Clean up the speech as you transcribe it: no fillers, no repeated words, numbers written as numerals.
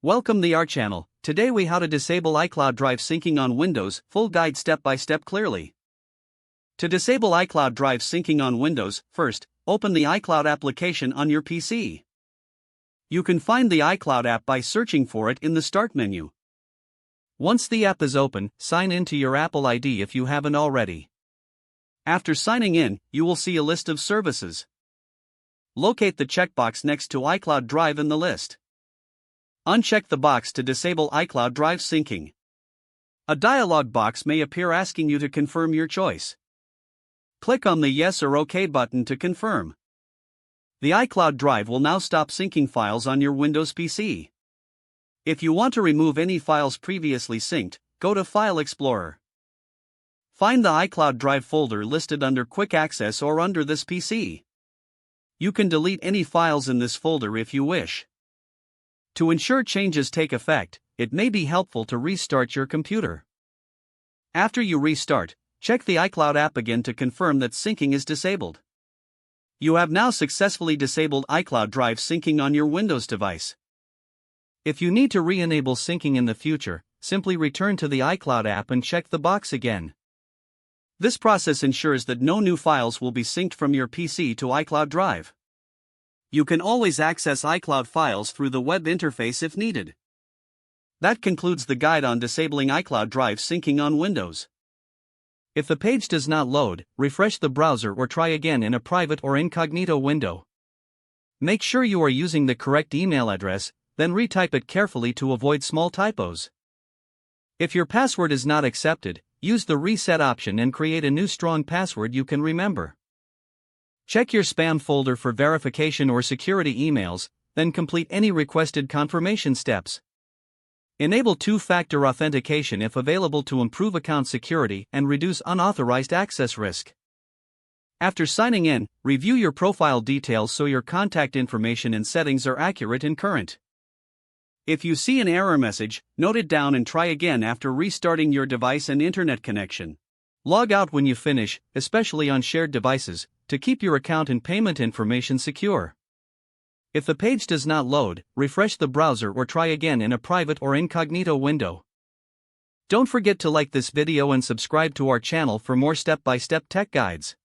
Welcome to our channel. Today we how to disable iCloud Drive syncing on Windows, full guide step by step clearly. To disable iCloud Drive syncing on Windows, first, open the iCloud application on your PC. You can find the iCloud app by searching for it in the Start menu. Once the app is open, sign in to your Apple ID if you haven't already. After signing in, you will see a list of services. Locate the checkbox next to iCloud Drive in the list. Uncheck the box to disable iCloud Drive syncing. A dialog box may appear asking you to confirm your choice. Click on the Yes or OK button to confirm. The iCloud Drive will now stop syncing files on your Windows PC. If you want to remove any files previously synced, go to File Explorer. Find the iCloud Drive folder listed under Quick Access or under this PC. You can delete any files in this folder if you wish. To ensure changes take effect, it may be helpful to restart your computer. After you restart, check the iCloud app again to confirm that syncing is disabled. You have now successfully disabled iCloud Drive syncing on your Windows device. If you need to re-enable syncing in the future, simply return to the iCloud app and check the box again. This process ensures that no new files will be synced from your PC to iCloud Drive. You can always access iCloud files through the web interface if needed. That concludes the guide on disabling iCloud Drive syncing on Windows. If the page does not load, refresh the browser or try again in a private or incognito window. Make sure you are using the correct email address, then retype it carefully to avoid small typos. If your password is not accepted, use the reset option and create a new strong password you can remember. Check your spam folder for verification or security emails, then complete any requested confirmation steps. Enable two-factor authentication if available to improve account security and reduce unauthorized access risk. After signing in, review your profile details so your contact information and settings are accurate and current. If you see an error message, note it down and try again after restarting your device and internet connection. Log out when you finish, especially on shared devices, to keep your account and payment information secure. If the page does not load, refresh the browser or try again in a private or incognito window. Don't forget to like this video and subscribe to our channel for more step-by-step tech guides.